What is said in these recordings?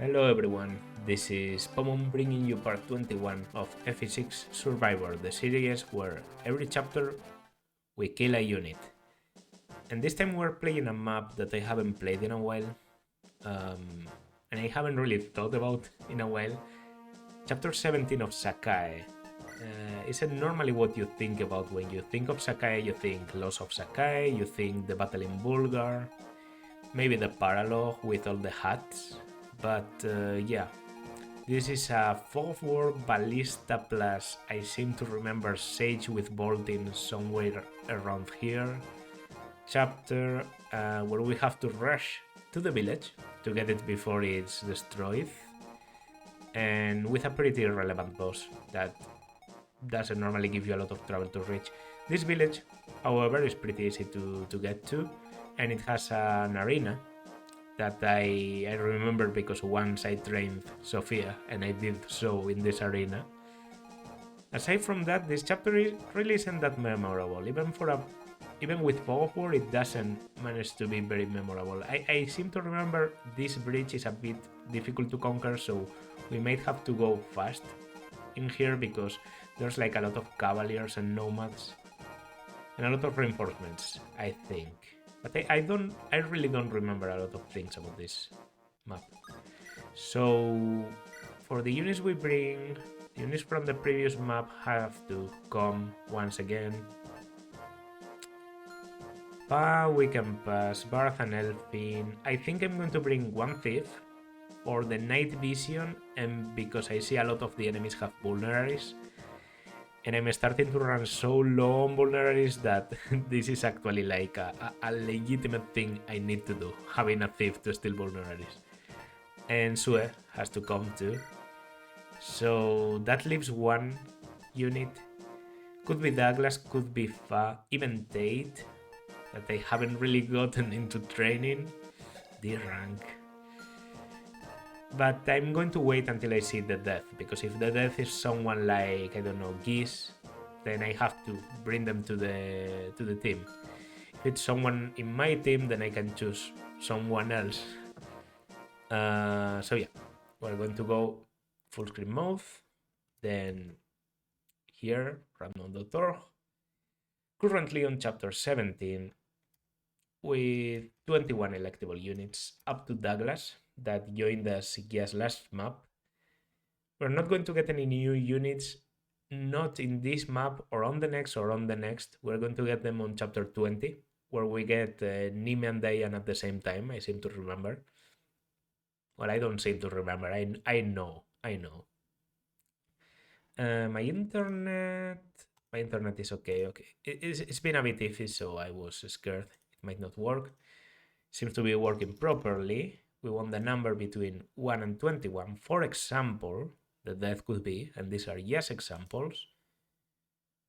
Hello everyone, this is Pomon bringing you part 21 of FE6 Survivor, the series where every chapter we kill a unit. And this time we're playing a map that I haven't played in a while, and I haven't really thought about in a while. Chapter 17 of Sacae. Isn't normally what you think about when you think of Sacae. You think Loss of Sacae, you think the battle in Bulgar, maybe the paralogue with all the hats. But yeah, this is a Fog of War Ballista plus I seem to remember Sage with bolting somewhere around here chapter where we have to rush to the village to get it before it's destroyed, and with a pretty irrelevant boss that doesn't normally give you a lot of trouble to reach. This village, however, is pretty easy to get to, and it has an arena that I remember because once I trained Sophia and I did so in this arena. Aside from that, this chapter really isn't that memorable. Even with Fog of War, it doesn't manage to be very memorable. I seem to remember this bridge is a bit difficult to conquer, so we might have to go fast in here because there's like a lot of cavaliers and nomads and a lot of reinforcements, I think. But I really don't remember a lot of things about this map. So for the units we bring, the units from the previous map have to come once again. We can pass Barth and Elfin. I think I'm going to bring one thief for the night vision, and because I see a lot of the enemies have vulneraries, and I'm starting to run so low on vulneraries that this is actually like a legitimate thing I need to do, having a thief to steal vulneraries. And Sue has to come too. So that leaves one unit. Could be Douglas, could be Fa, even Tate, that I haven't really gotten into training. D rank. But I'm going to wait until I see the death, because if the death is someone like, I don't know, Geese, then I have to bring them to the team. If it's someone in my team, then I can choose someone else. So yeah, we're going to go full screen mode, then here, random.org, currently on chapter 17, with 21 electable units up to Douglas that joined us Sacae's last map. We're not going to get any new units, not in this map or on the next or on the next. We're going to get them on chapter 20, where we get Nime and Diane at the same time, I seem to remember. Well, I don't seem to remember, I know. My internet is okay. It's been a bit iffy, so I was scared it might not work. Seems to be working properly. We want the number between 1 and 21. For example, the death could be, and these are yes examples,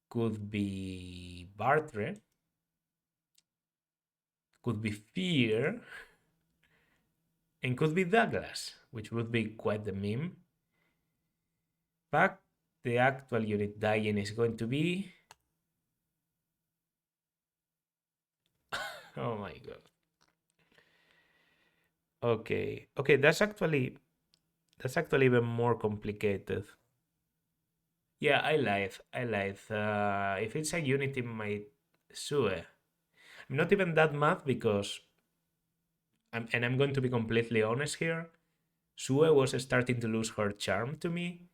could be Bartre, could be Fear, and could be Douglas, which would be quite the meme. But the actual unit dying is going to be... oh my god. Okay, that's actually even more complicated. Yeah, I lied. If it's a unit in my Sue, I'm not even that mad because, I'm going to be completely honest here, Sue was starting to lose her charm to me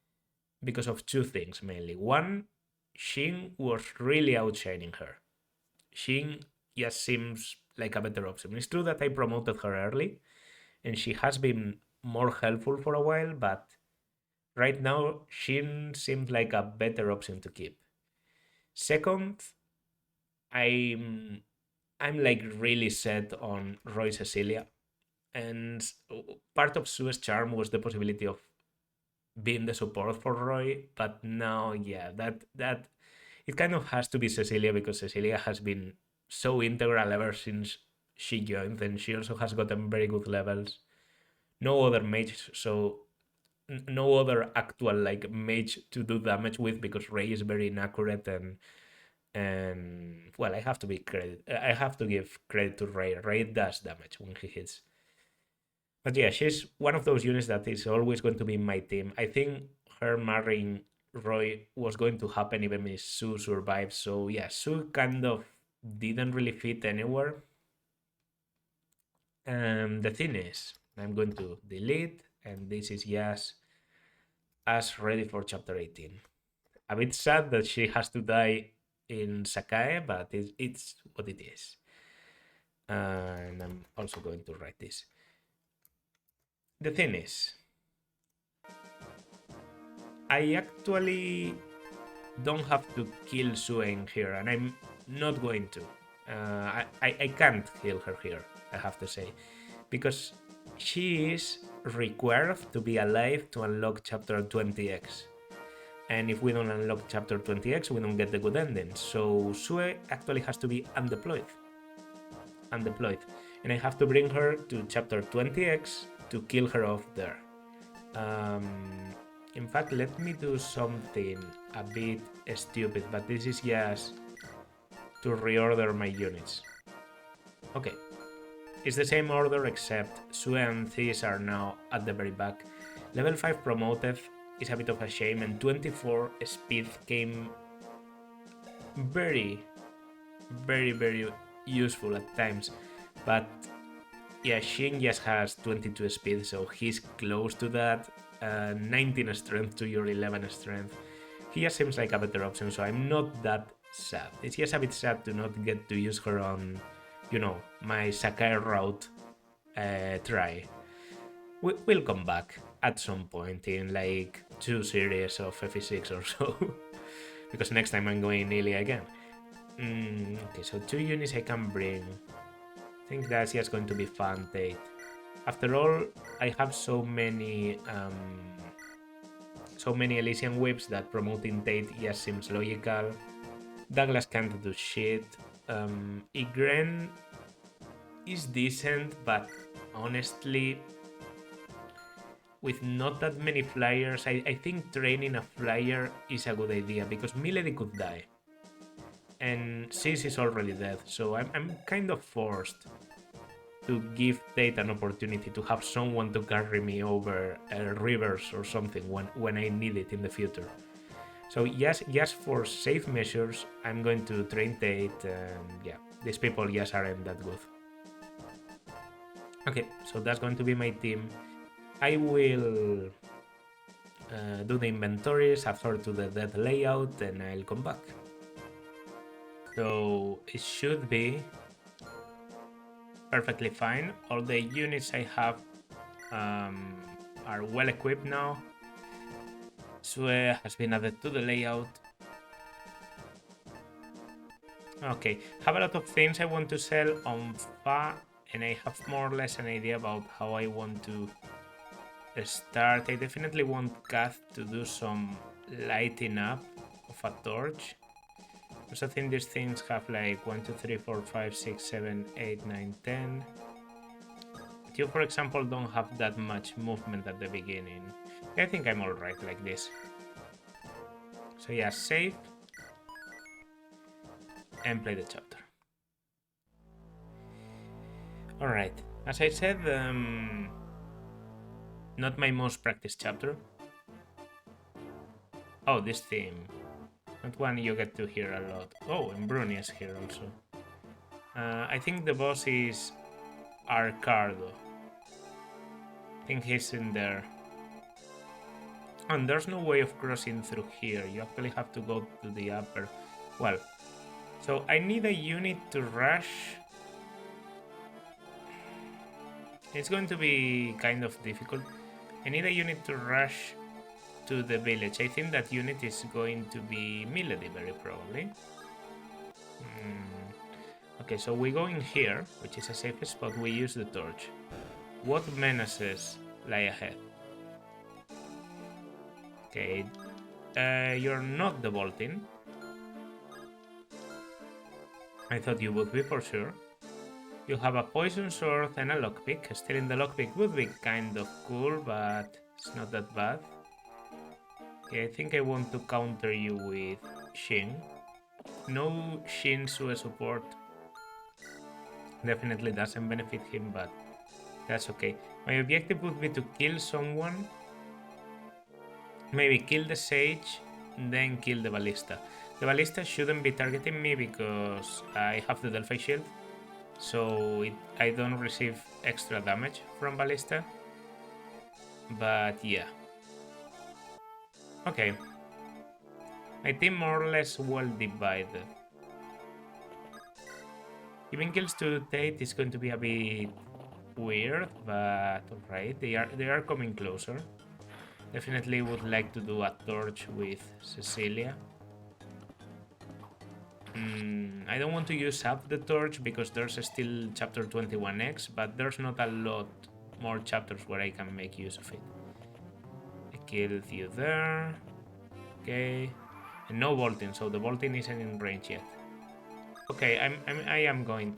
because of two things mainly. One, Shin was really outshining her. Shin just seems like a better option. It's true that I promoted her early, and she has been more helpful for a while, but right now Shin seems like a better option to keep. Second, I'm like really set on Roy Cecilia, and part of Sue's charm was the possibility of being the support for Roy, but now, yeah, that it kind of has to be Cecilia because Cecilia has been so integral ever since she joined, and she also has gotten very good levels. No other mage, so no other actual like mage to do damage with because Ray is very inaccurate, and well, I have to give credit to Ray. Ray does damage when he hits. But yeah, she's one of those units that is always going to be in my team. I think her marrying Roy was going to happen even if Sue survived. So yeah, Sue kind of didn't really fit anywhere. The thing is, I'm going to delete, and this is just as ready for chapter 18. A bit sad that she has to die in Sacae, but it's what it is. And I'm also going to write this. The thing is, I actually don't have to kill Suen here, and I'm not going to. I can't kill her here, I have to say, because she is required to be alive to unlock chapter 20x. And if we don't unlock chapter 20x, we don't get the good ending. So Sue actually has to be undeployed. And I have to bring her to chapter 20x to kill her off there. In fact, let me do something a bit stupid, but this is just to reorder my units. Okay, it's the same order except Sue and Thais are now at the very back. Level 5 promoted is a bit of a shame, and 24 speed came very, very, very useful at times. But yeah, Shin just has 22 speed, so he's close to that. 19 strength to your 11 strength. He just seems like a better option, so I'm not that sad. It's just a bit sad to not get to use her on, my Sacae route try. We'll come back at some point in like 2 series of FE6 or so. Because next time I'm going Ilia again. Okay, so 2 units I can bring. I think that's just going to be fun, Tate. After all, I have so many Elysian whips that promoting Tate just seems logical. Douglas can't do shit. Igren is decent, but honestly, with not that many flyers, I think training a flyer is a good idea, because Milady could die. And Sis is already dead, so I'm kind of forced to give Tate an opportunity to have someone to carry me over rivers or something when I need it in the future. So yes, just for safe measures, I'm going to train Tate, and yeah, these people just aren't that good. Okay, so that's going to be my team. I will do the inventories, after to the dead layout, and I'll come back. So it should be perfectly fine. All the units I have are well equipped now. Sue has been added to the layout. Okay, have a lot of things I want to sell on Fa, and I have more or less an idea about how I want to start. I definitely want Kath to do some lighting up of a torch. Also, I think these things have like 1, 2, 3, 4, 5, 6, 7, 8, 9, 10. But you, for example, don't have that much movement at the beginning. I think I'm alright like this. So yeah, save and play the chapter. Alright, as I said, not my most practiced chapter. Oh, this theme. Not one you get to hear a lot. Oh, and Bruni is here also. I think the boss is Arcardo. I think he's in there. And there's no way of crossing through here. You actually have to go to the upper. Well, so I need a unit to rush. It's going to be kind of difficult. I need a unit to rush to the village. I think that unit is going to be Milady, very probably. Okay, so we go in here, which is a safe spot. We use the torch. What menaces lie ahead? Okay, you're not the bolting. I thought you would be for sure. You have a poison sword and a lockpick. Stealing the lockpick would be kind of cool, but it's not that bad. Okay, I think I want to counter you with Shin. No Shin Sue support. Definitely doesn't benefit him, but that's okay. My objective would be to kill someone. Maybe kill the Sage, then kill the Ballista. The Ballista shouldn't be targeting me because I have the Delphi Shield. So I don't receive extra damage from Ballista. But yeah. Okay. My team more or less well divided. Giving kills to Tate is going to be a bit weird, but alright, they are coming closer. Definitely would like to do a torch with Cecilia. I don't want to use up the torch because there's still chapter 21X, but there's not a lot more chapters where I can make use of it. I killed you there. Okay. And no vaulting, so the vaulting isn't in range yet. Okay, I'm going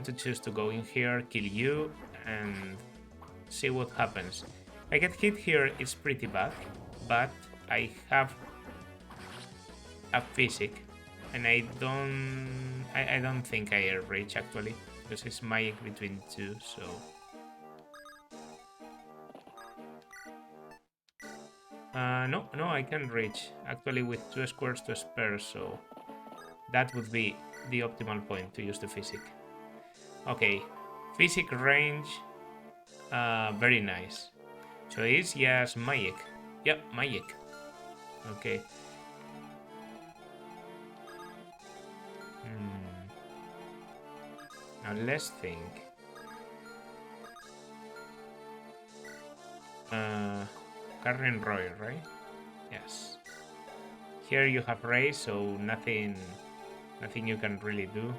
to choose to go in here, kill you, and see what happens. If I get hit here, it's pretty bad, but I have a physic, and I don't think I reach actually, because it's magic between two, so. No, I can reach actually with 2 squares to spare, so that would be the optimal point to use the physic. Okay, physic range, very nice. So it's just magic. Yep, magic. Okay. Now let's think. Karen Roy, right? Yes. Here you have Ray, so nothing you can really do.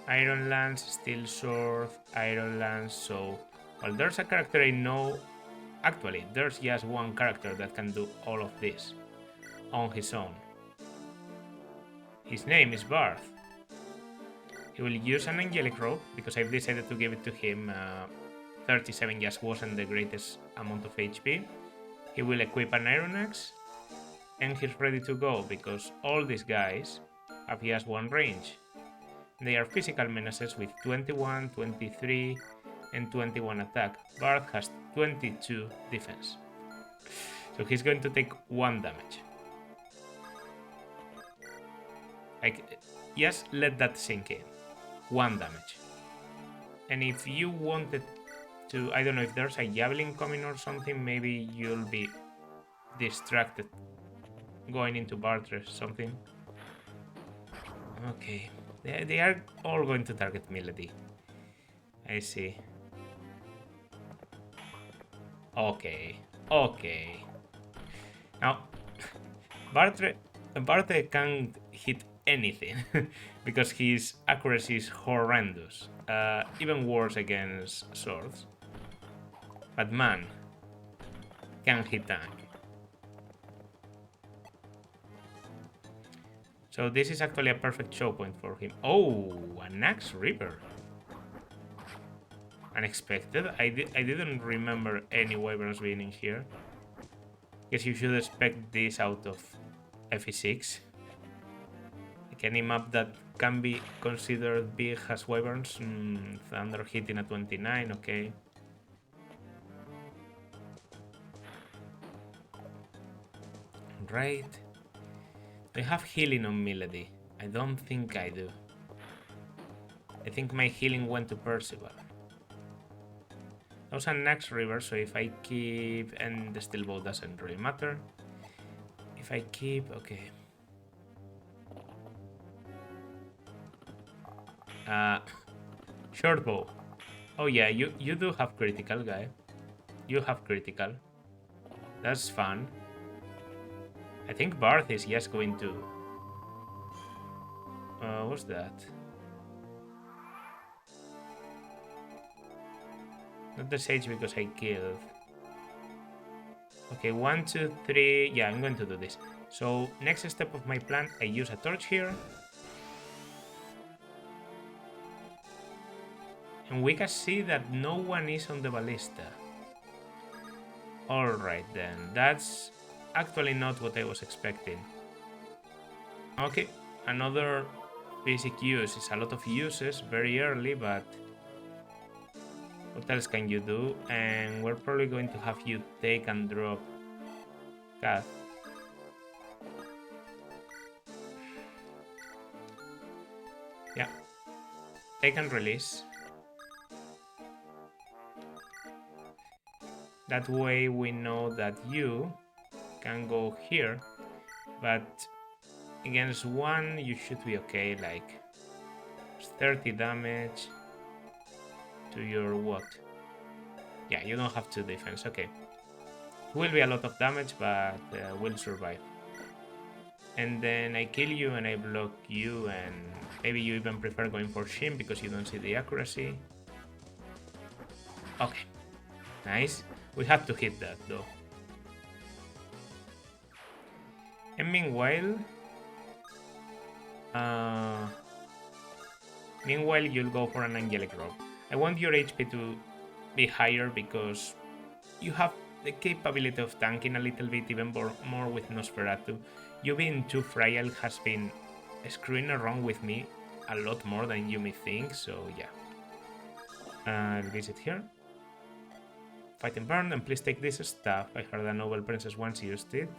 Iron Lance, Steel Sword, Iron Lance, so. Well, there's a character I know. Actually, there's just one character that can do all of this on his own. His name is Barth. He will use an Angelic Robe because I've decided to give it to him. 37 just wasn't the greatest amount of HP. He will equip an Iron Axe and he's ready to go because all these guys have just one range. They are physical menaces with 21, 23, and 21 attack. Barth has 22 defense. So he's going to take 1 damage. Just let that sink in. 1 damage. And if you wanted to, I don't know if there's a javelin coming or something, maybe you'll be distracted going into Barth or something. Okay. They are all going to target Milady. I see. Okay. Now, Barth can't hit anything because his accuracy is horrendous. Even worse against swords. But man, can he tank? So this is actually a perfect show point for him. Oh, an Axe Reaper. Unexpected. I didn't remember any wyverns being in here. Guess you should expect this out of FE6. Like any map that can be considered big has wyverns. Thunder hitting at 29, okay. Right. I have healing on Milady. I don't think I do. I think my healing went to Percival. That was an Axe River, so if I keep... And the Steel Bow doesn't really matter. If I keep... Okay. Short bow. Oh yeah, you do have critical, guy. You have critical. That's fun. I think Barth is just going to... what's that? Not the Sage because I killed. Okay, 1, 2, 3... Yeah, I'm going to do this. So, next step of my plan, I use a torch here. And we can see that no one is on the Ballista. Alright then, that's actually not what I was expecting. Okay, another basic use is a lot of uses very early, but what else can you do? And we're probably going to have you take and drop Cath. Yeah. Take and release. That way we know that you can go here, but against one you should be okay, like 30 damage to your what? Yeah, you don't have 2 defense, okay. It will be a lot of damage, but we'll survive. And then I kill you and I block you, and maybe you even prefer going for Shin because you don't see the accuracy. Okay, nice. We had to hit that though. And meanwhile, you'll go for an Angelic Robe. I want your HP to be higher because you have the capability of tanking a little bit, even more with Nosferatu. You being too frail has been screwing around with me a lot more than you may think, so yeah. I'll visit here. Fight and burn, and please take this staff. I heard a noble princess once used it.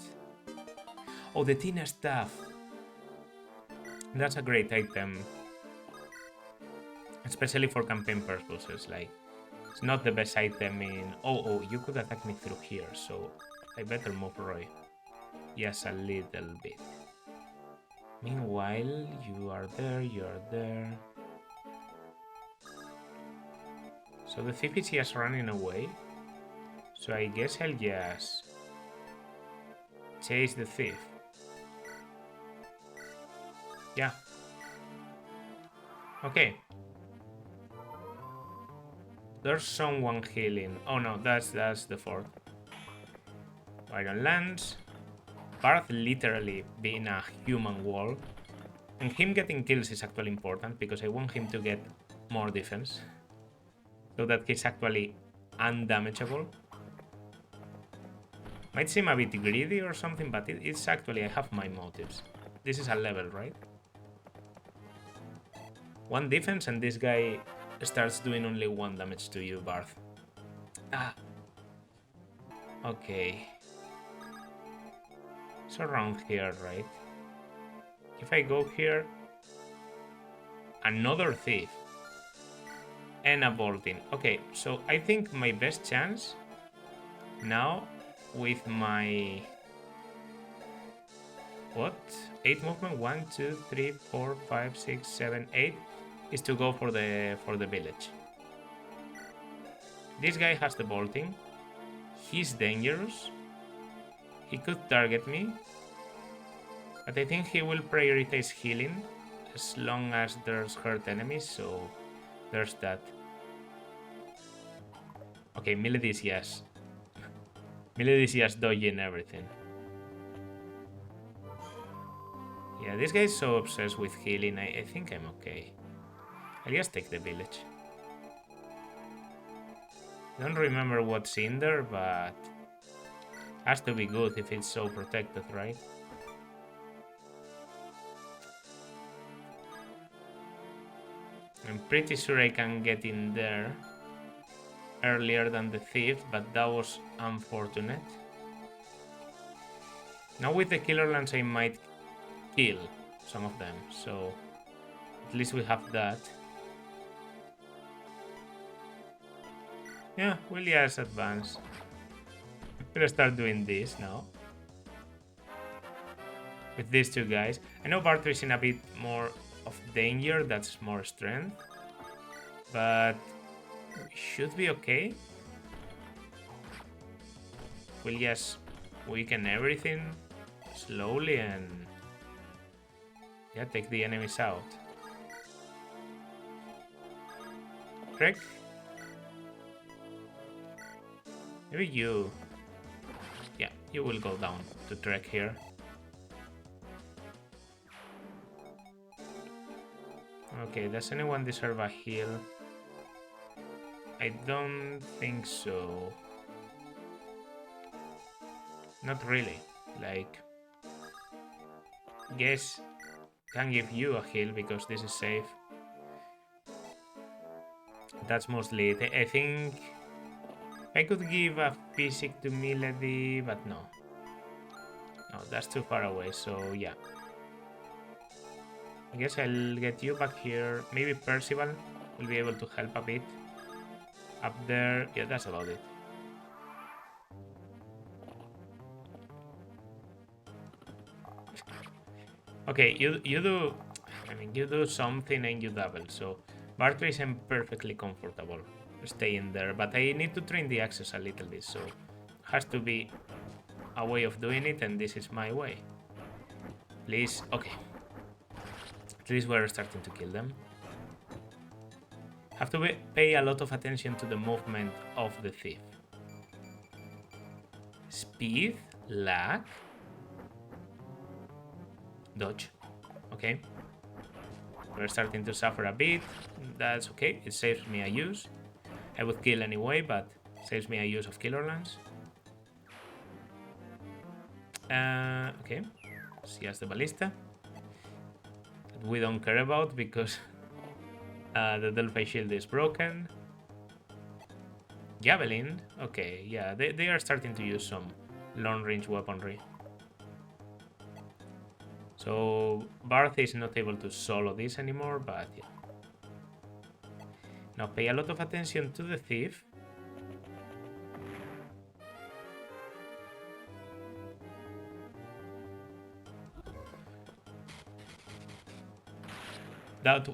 Oh, the Tina staff. That's a great item. Especially for campaign purposes, like, it's not the best item in... Oh, you could attack me through here, so I better move Roy. Yes, a little bit. Meanwhile, you are there. So the thief is just running away. So I guess I'll just chase the thief. Yeah. Okay. There's someone healing. Oh no, that's the fort. Iron lands. Barth literally being a human wall. And him getting kills is actually important because I want him to get more defense. So that he's actually undamageable. Might seem a bit greedy or something, but it's actually, I have my motives. This is a level, right? 1 defense and this guy starts doing only 1 damage to you, Barth. Ah. Okay. It's around here, right? If I go here... Another thief. And a bolting. Okay, so I think my best chance now with my... What? 8 movement? 1, 2, 3, 4, 5, 6, 7, 8 is to go for the village. This guy has the bolting. He's dangerous. He could target me. But I think he will prioritize healing as long as there's hurt enemies, so there's that. Okay, Milady is yes. Milady is just dodging everything. Yeah, this guy is so obsessed with healing, I think I'm okay. I'll just take the village. Don't remember what's in there, but has to be good if it's so protected, right? I'm pretty sure I can get in there earlier than the thief, but that was unfortunate. Now with the killer lance I might kill some of them, so at least we have that. Yeah, we'll just advance. I'm gonna start doing this now. With these 2 guys. I know Barter is in a bit more of danger, that's more strength. But we should be okay. We'll just weaken everything slowly and yeah, take the enemies out. Trek? Maybe you... Yeah, you will go down to Trek here. Okay, does anyone deserve a heal? I don't think so. Not really. Like... Guess can give you a heal because this is safe. That's mostly it. I think I could give a physic to Milady, but no. No, that's too far away, so yeah. I guess I'll get you back here. Maybe Percival will be able to help a bit. Up there, yeah, that's about it. Okay, you do, I mean, you do something and you double, so Barclays I'm perfectly comfortable staying there, but I need to train the access a little bit, so has to be a way of doing it, and this is my way. Please, okay. At least we're starting to kill them. Have to pay a lot of attention to the movement of the thief. Speed, lag, dodge. Okay. We're starting to suffer a bit. That's okay. It saves me a use. I would kill anyway, but saves me a use of Killer Lance. Okay. She has the ballista. That we don't care about because the Delphi shield is broken. Javelin. Okay, yeah, they are starting to use some long range weaponry. So Barth is not able to solo this anymore, but yeah. Now pay a lot of attention to the thief. That...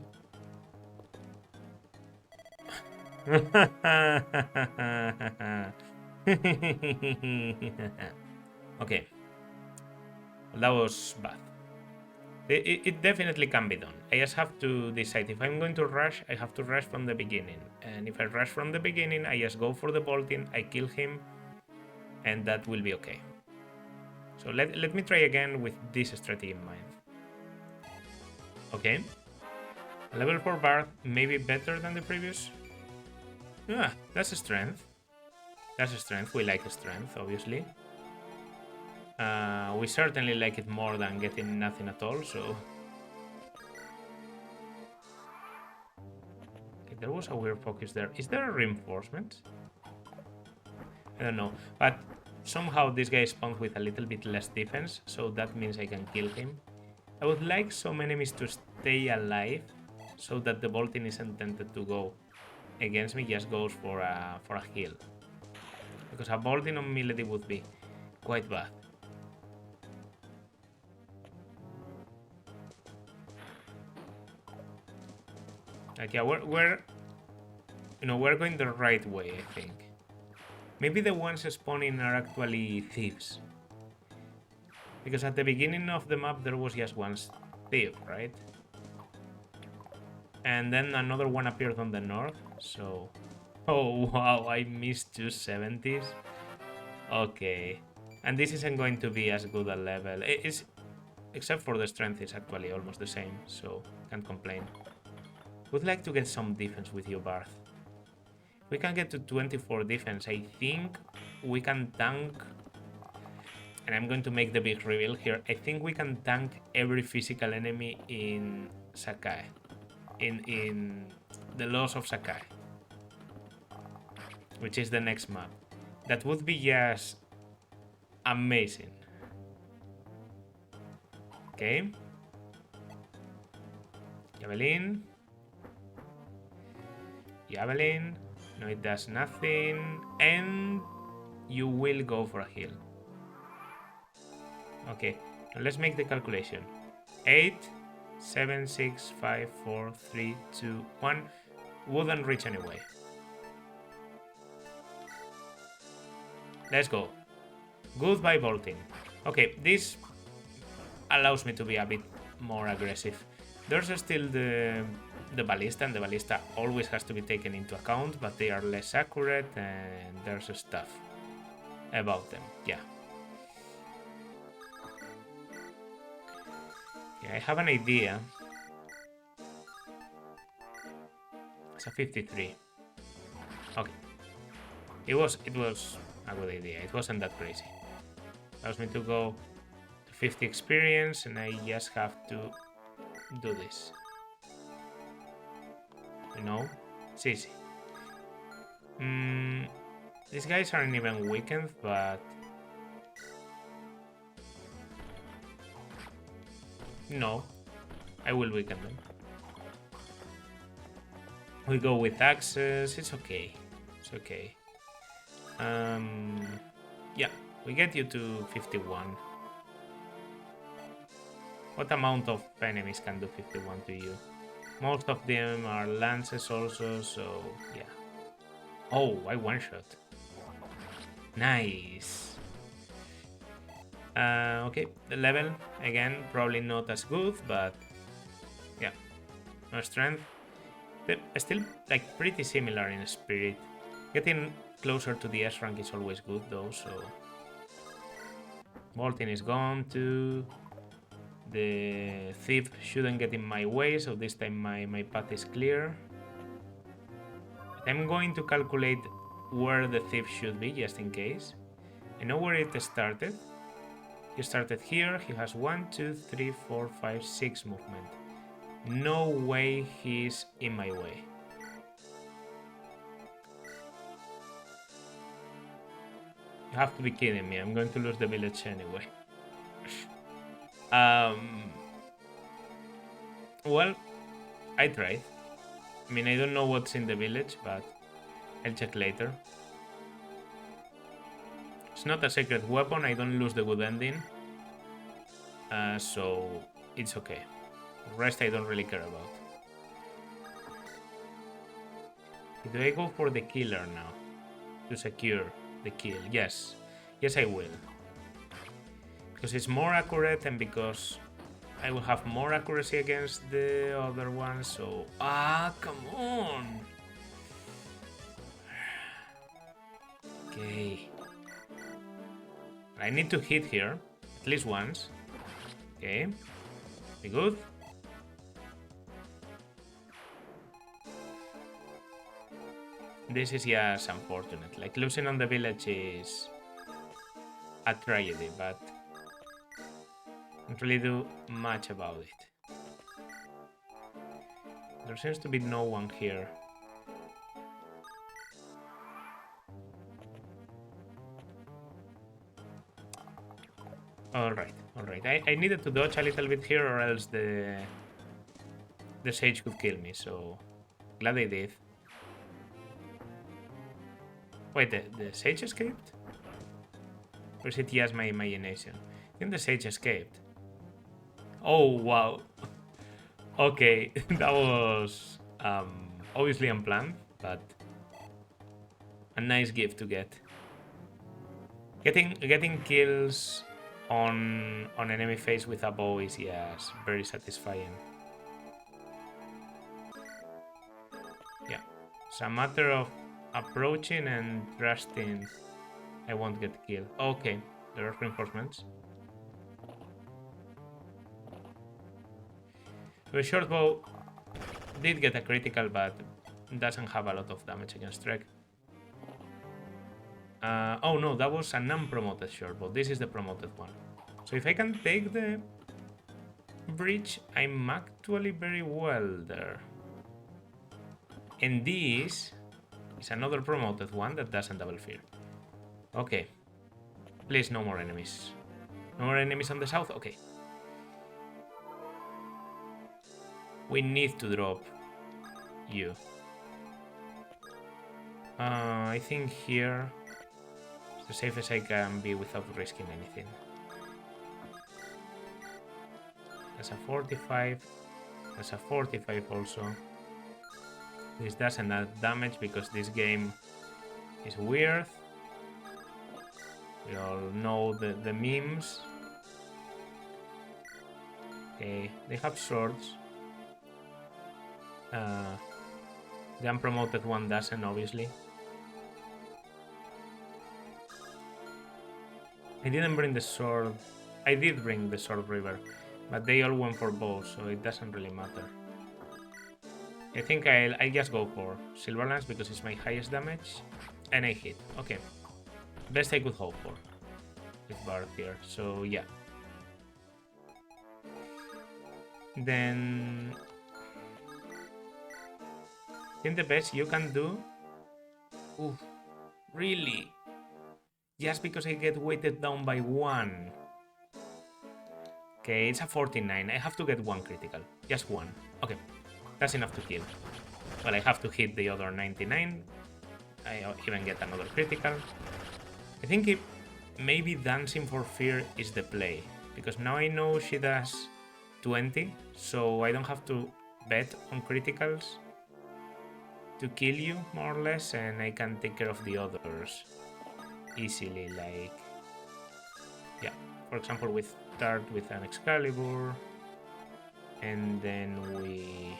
Okay. Well, that was bad. It definitely can be done. I just have to decide if I'm going to rush, I have to rush from the beginning. And if I rush from the beginning, I just go for the bolting, I kill him, and that will be okay. So let me try again with this strategy in mind. Okay. Level 4 Barth, maybe better than the previous. Yeah, that's a strength. That's a strength. We like a strength, obviously. We certainly like it more than getting nothing at all, so... Okay, there was a weird focus there. Is there a reinforcement? I don't know, but somehow this guy spawns with a little bit less defense, so that means I can kill him. I would like some enemies to stay alive, so that the bolting isn't tempted to go against me, just goes for a heal. Because a bolting on Milady would be quite bad. Like, yeah, we're going the right way, I think. Maybe the ones spawning are actually thieves. Because at the beginning of the map there was just one thief, right? And then another one appeared on the north, so... Oh wow, I missed 270s. Okay. And this isn't going to be as good a level. It's... Except for the strength, it's actually almost the same, so can't complain. Would like to get some defense with you, Barth. We can get to 24 defense. I think we can tank... And I'm going to make the big reveal here. I think we can tank every physical enemy in Sacae. In the Laws of Sacae. Which is the next map. That would be just amazing. Okay. Javelin. Javelin. No, it does nothing. And you will go for a heal. Okay, now let's make the calculation. 8, 7, 6, 5, 4, 3, 2, 1. Wouldn't reach anyway. Let's go. Goodbye bolting. Okay, this allows me to be a bit more aggressive. There's still the ballista, and the ballista always has to be taken into account, but they are less accurate, and there's stuff about them. Yeah. I have an idea. It's a 53. Okay. It was a good idea. It wasn't that crazy. Allows me to go to 50 experience, and I just have to do this. You know? It's easy. These guys aren't even weakened, but... No. I will weaken them. We go with axes. It's okay. It's okay. Yeah. We get you to 51. What amount of enemies can do 51 to you? Most of them are lances also, so yeah. Oh, I one-shot. Nice. Okay, the level, again, probably not as good, but yeah. No strength. They're still like pretty similar in spirit. Getting closer to the S rank is always good though, so... Vaulting is gone too. The thief shouldn't get in my way, so this time my path is clear. I'm going to calculate where the thief should be, just in case. I know where it started. He started here. He has 1, 2, 3, 4, 5, 6 movement. No way he's in my way. You have to be kidding me. I'm going to lose the village anyway. Well, I tried. I mean, I don't know what's in the village, but I'll check later. It's not a secret weapon. I don't lose the good ending. So it's okay. The rest I don't really care about. Do I go for the killer now? To secure the kill? Yes. Yes, I will. Because it's more accurate and because I will have more accuracy against the other one, so... Ah, come on! Okay. I need to hit here, at least once. Okay. Be good. This is just unfortunate. Like, losing on the village is a tragedy, but can't really do much about it. There seems to be no one here. Alright, alright. I needed to dodge a little bit here or else the sage could kill me, so glad I did. Wait, the sage escaped? Or is it just my imagination? I think the sage escaped. Oh, wow. Okay, that was obviously unplanned, but a nice gift to get. Getting kills on enemy face with a bow is, yes, very satisfying. Yeah, it's a matter of approaching and trusting I won't get killed. Okay, there are reinforcements. The short bow did get a critical, but doesn't have a lot of damage against Trek. Oh no, that was an unpromoted short bow. This is the promoted one. So if I can take the breach, I'm actually very well there. And this is another promoted one that doesn't double fear. Okay. Please, no more enemies. No more enemies on the south? Okay. We need to drop you. I think here is the safest I can be without risking anything. That's a 45. That's a 45 also. This doesn't add damage because this game is weird. We all know the memes. Okay, they have swords. The unpromoted one doesn't, obviously. I didn't bring the sword. I did bring the sword river, but they all went for bows, so it doesn't really matter. I think I just go for Silver Lance because it's my highest damage, and I hit. Okay, best I could hope for with Bard here. So yeah. then I think the best you can do... Oof, really? Just because I get weighted down by 1. Okay, it's a 49. I have to get 1 critical. Just 1. Okay, that's enough to kill. Well, I have to hit the other 99. I even get another critical. I think maybe Dancing for Fear is the play, because now I know she does 20, so I don't have to bet on criticals to kill you, more or less, and I can take care of the others easily, like... Yeah, for example, we start with an Excalibur, and then we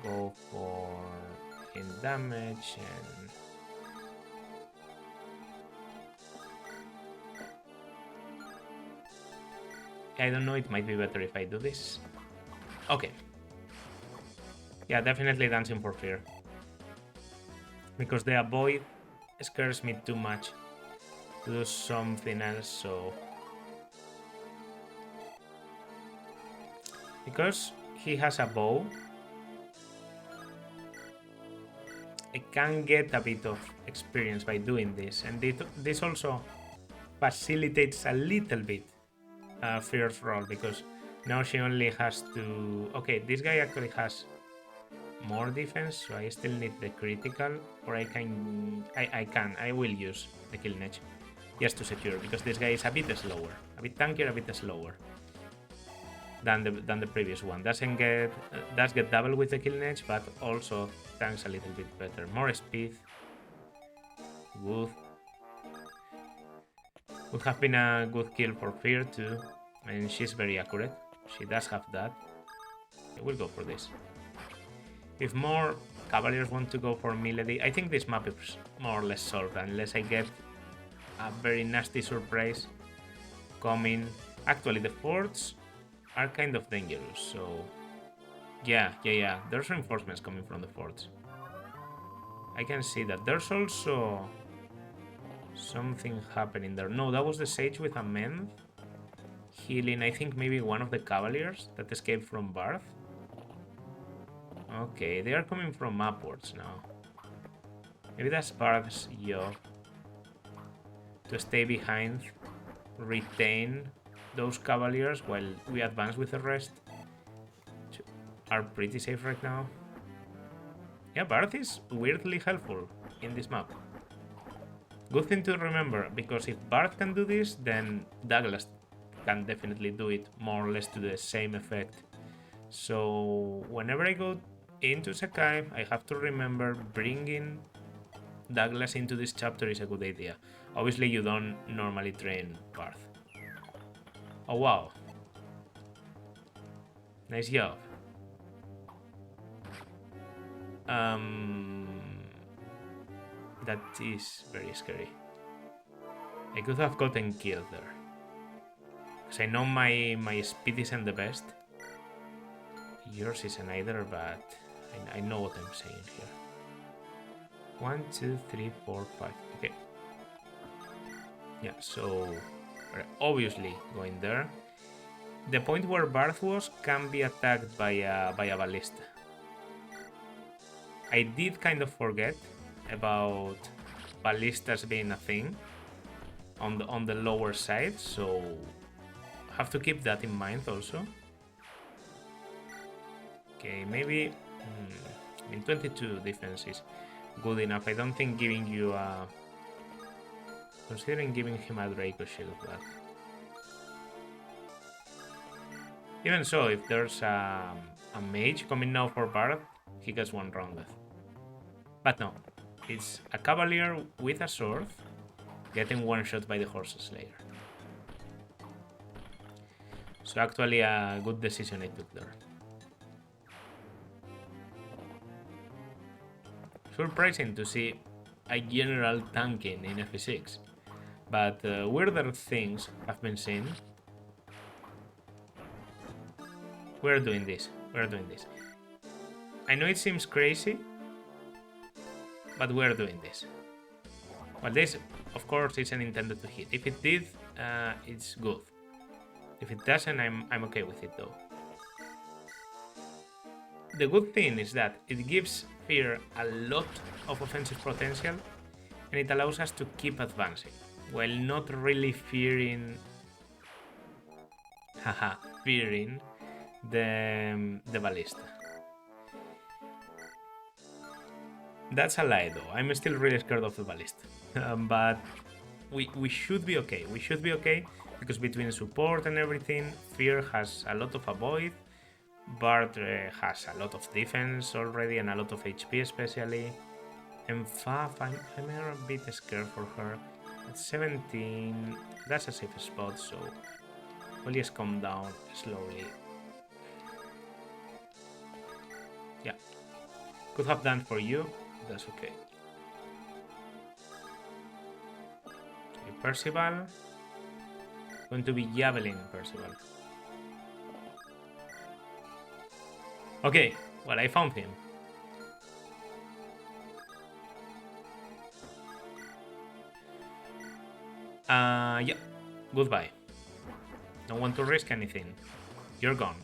go for in damage and... I don't know, it might be better if I do this. Okay. Yeah, definitely Dancing for Fear. Because the Avoid scares me too much to do something else, so... Because he has a bow, I can get a bit of experience by doing this, and this also facilitates a little bit Fear's roll, because now she only has to... Okay, this guy actually has more defense, so I still need the critical, or I will use the Killing Edge just to secure, because this guy is a bit slower, a bit tankier, a bit slower than the previous one. Does get double with the Killing Edge, but also tanks a little bit better. More speed. Good. Would have been a good kill for Fear too. I mean, she's very accurate. She does have that. I will go for this. If more Cavaliers want to go for melee, I think this map is more or less solved, unless I get a very nasty surprise coming. Actually, the forts are kind of dangerous, so... Yeah. There's reinforcements coming from the forts. I can see that. There's also something happening there. No, that was the Sage with a Mend. Healing, I think, maybe one of the Cavaliers that escaped from Barth. Okay, they are coming from upwards now. Maybe that's Barth's job. To stay behind, retain those Cavaliers while we advance with the rest. Are pretty safe right now. Yeah, Barth is weirdly helpful in this map. Good thing to remember, because if Barth can do this, then Douglas can definitely do it more or less to the same effect. So whenever I go into Sacae, I have to remember bringing Douglas into this chapter is a good idea. Obviously, you don't normally train Barth. Oh wow. Nice job. That is very scary. I could have gotten killed there. Because I know my speed isn't the best. Yours isn't either, but I know what I'm saying here. 1, 2, 3, 4, 5. Okay. Yeah, so we're obviously going there. The point where Barth was can be attacked by a ballista. I did kind of forget about ballistas being a thing on the lower side, so have to keep that in mind also. Okay, maybe I mean 22 defense is good enough. I don't think giving you a... Considering giving him a Draco Shield, but... Even so, if there's a mage coming now for Barth, he gets one rounded. But no, it's a Cavalier with a sword getting one shot by the Horse Slayer. So actually a good decision I took there. Surprising to see a general tanking in FE6, but weirder things have been seen. We're doing this. I know it seems crazy, but we're doing this. Well, this, of course, isn't intended to hit. If it did, it's good. If it doesn't, I'm okay with it though. The good thing is that it gives Fear a lot of offensive potential, and it allows us to keep advancing, while not really fearing the ballista. That's a lie though, I'm still really scared of the ballista. But we should be okay. We should be okay because between support and everything, Fear has a lot of avoid. Bard has a lot of defense already and a lot of HP especially. And Faf, I'm a bit scared for her. At 17, that's a safe spot, so we'll just come down slowly. Yeah, could have done for you, that's okay. Okay, Percival. Going to be Javelin Percival. Okay, well, I found him. Yeah, goodbye. Don't want to risk anything. You're gone.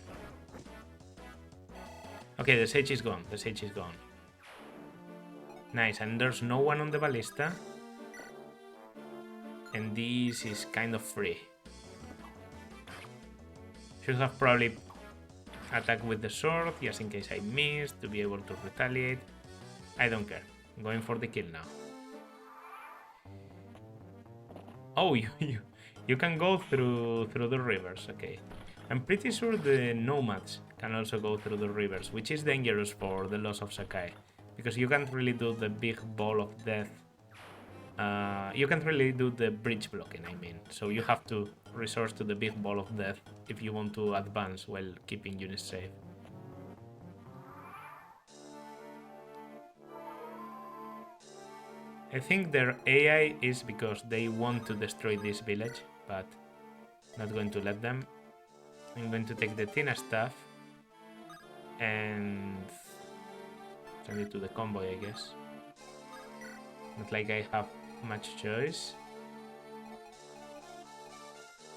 Okay, the Sage is gone. The Sage is gone. Nice, and there's no one on the ballista. And this is kind of free. Should have probably attacked with the sword, just in case I missed, to be able to retaliate. I don't care. I'm going for the kill now. Oh, you can go through the rivers, okay. I'm pretty sure the nomads can also go through the rivers, which is dangerous for the loss of Sacae, because you can't really do the big ball of death. You can't really do the bridge blocking, I mean, so you have to resort to the big ball of death if you want to advance while keeping units safe. I think their AI is because they want to destroy this village, but not going to let them. I'm going to take the Tina staff and send it to the convoy, I guess. Not like I have much choice.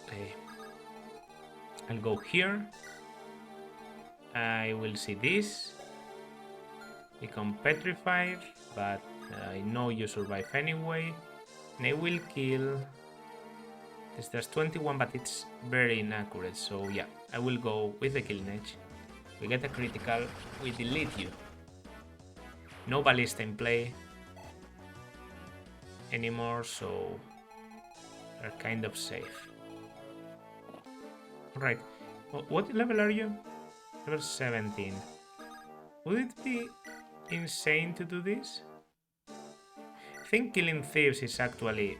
Okay. I'll go here. I will see this. Become petrified, but I know you survive anyway. And I will kill... This does 21, but it's very inaccurate, so yeah, I will go with the killing edge. We get a critical, we delete you. No ballista in play anymore, so we're kind of safe. Alright, what level are you? Level 17. Would it be insane to do this? I think killing thieves is actually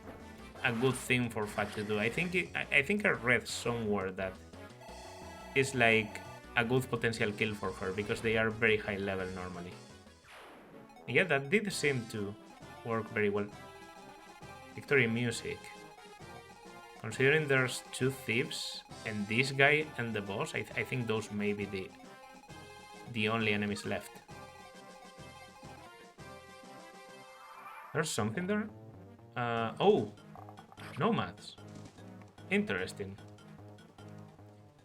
a good thing for Fat to do. I think I read somewhere that it's like a good potential kill for her because they are very high level normally. Yeah, that did seem to work very well. Victory music. Considering there's 2 thieves and this guy and the boss, I think those may be the only enemies left. There's something there? Oh, nomads. Interesting.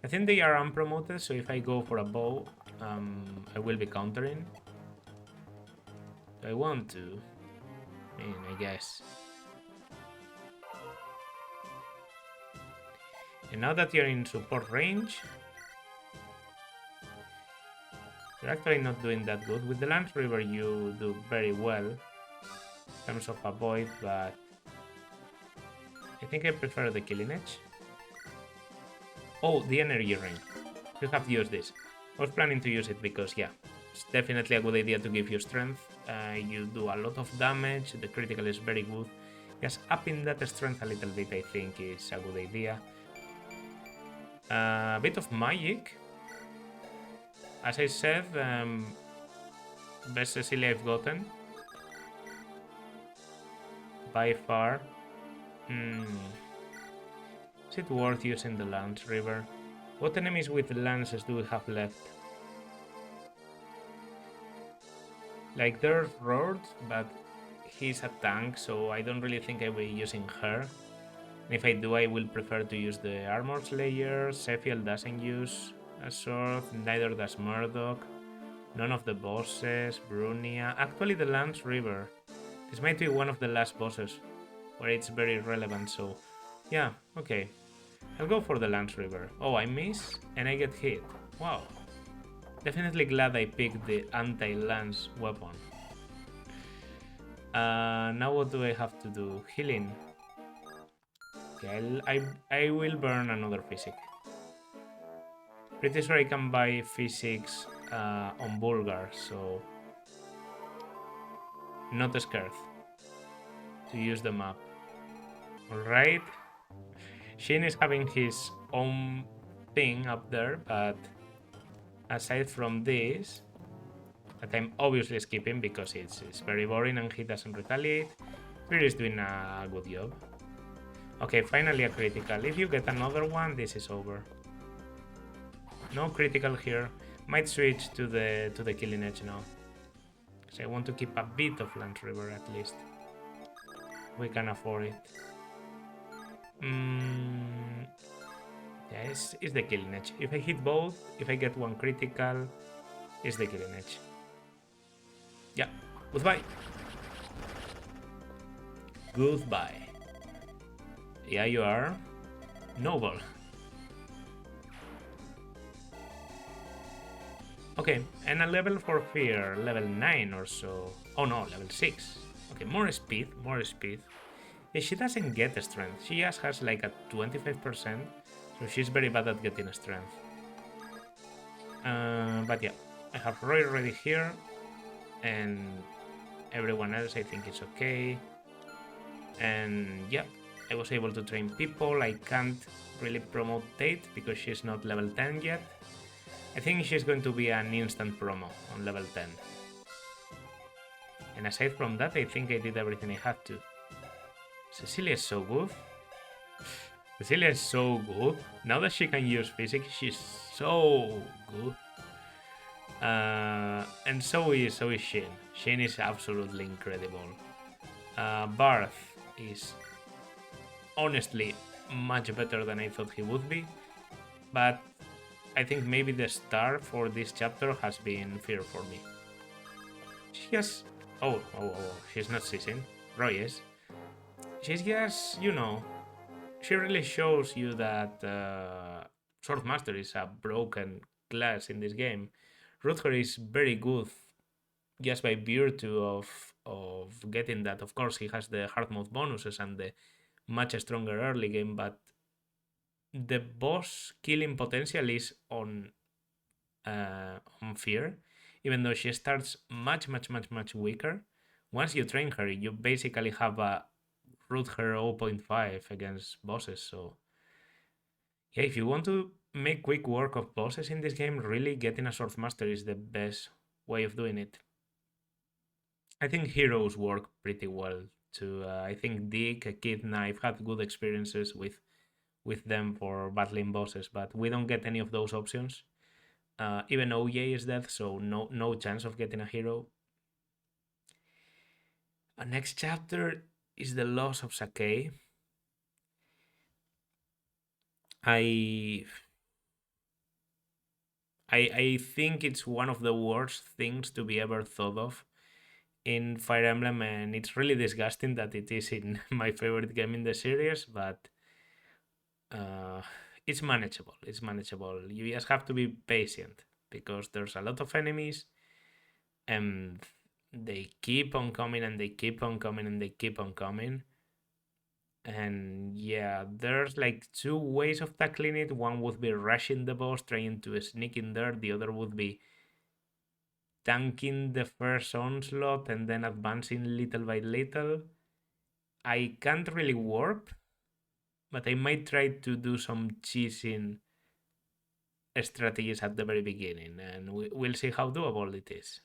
I think they are unpromoted, so if I go for a bow, I will be countering. I want to. I mean, I guess. And now that you're in support range, you're actually not doing that good. With the Lance River, you do very well in terms of avoid, but I think I prefer the killing edge. Oh, the energy ring. You have to use this. I was planning to use it because, yeah, it's definitely a good idea to give you strength. You do a lot of damage, the critical is very good. Just upping that strength a little bit, I think, is a good idea. A bit of magic. As I said, best Cecilia I've gotten. By far. Is it worth using the Lance River? What enemies with lances do we have left? Like, there's Roard, but he's a tank, so I don't really think I will be using her. And if I do, I will prefer to use the Armor Slayer. Sephiel doesn't use a sword, neither does Murdoch. None of the bosses, Brunia. Actually, the Lance River. This might be one of the last bosses where it's very relevant, so yeah, okay. I'll go for the Lance River. Oh, I miss and I get hit. Wow. Definitely glad I picked the anti-lance weapon. Now what do I have to do? Healing. Okay, I will burn another physic. Pretty sure I can buy physics on Bulgar, so not scared to use the map. Alright. Shin is having his own thing up there, but aside from this, that I'm obviously skipping because it's very boring and he doesn't retaliate, Fear is doing a good job. Okay, finally a critical. If you get another one, this is over. No critical here. Might switch to the killing edge now. Because I want to keep a bit of Lance River at least. We can afford it. Yeah, it's the killing edge. If I hit both, if I get one critical, it's the killing edge. Yeah, goodbye. Goodbye. Yeah, you are. Noble. Okay, and a level for fear, level 9 or so. Oh no, level 6. Okay, more speed, more speed. Yeah, she doesn't get strength. She just has like a 25%, so she's very bad at getting strength. But yeah, I have Roy ready here, and everyone else I think is okay. And yeah, I was able to train people. I can't really promote Tate because she's not level 10 yet. I think she's going to be an instant promo on level 10. And aside from that, I think I did everything I had to. Cecilia is so good. Cecilia is so good. Now that she can use physics, she's so good. And so is Shin. Shin is absolutely incredible. Barth is honestly much better than I thought he would be, but I think maybe the star for this chapter has been Fear for me. She has... Oh, she's not ceasing. Roy is. She's just, you know, she really shows you that Swordmaster is a broken class in this game. Rutger is very good just by virtue of getting that. Of course, he has the hard mode bonuses and the much stronger early game, but the boss killing potential is on Fear, even though she starts much weaker. Once you train her, you basically have a root her 0.5 against bosses. So yeah, if you want to make quick work of bosses in this game, really getting a Swordmaster is the best way of doing it. I think heroes work pretty well too. I think Dick, Kid, Knife had good experiences with them for battling bosses, but we don't get any of those options. Even OJ is dead, so no chance of getting a hero. Next chapter is the loss of Sacae. I think it's one of the worst things to be ever thought of in Fire Emblem, and it's really disgusting that it is in my favorite game in the series, but it's manageable. It's manageable. You just have to be patient because there's a lot of enemies and they keep on coming and they keep on coming and they keep on coming. And yeah, there's like two ways of tackling it. One would be rushing the boss, trying to sneak in there. The other would be tanking the first onslaught and then advancing little by little. I can't really warp, but I might try to do some cheesing strategies at the very beginning, and we'll see how doable it is.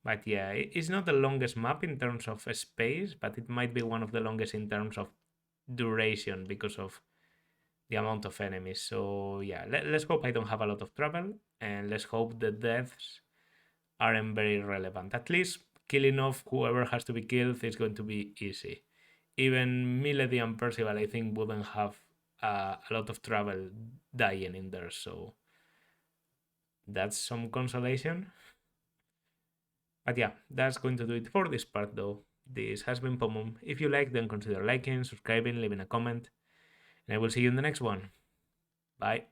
But yeah, it's not the longest map in terms of space, but it might be one of the longest in terms of duration because of the amount of enemies. So yeah, let's hope I don't have a lot of trouble, and let's hope the deaths aren't very relevant. At least killing off whoever has to be killed is going to be easy. even Milady and Percival, I think, wouldn't have a lot of trouble dying in there, so that's some consolation. But yeah, that's going to do it for this part though. This has been Pomum. If you like, then consider liking, subscribing, leaving a comment, and I will see you in the next one. Bye.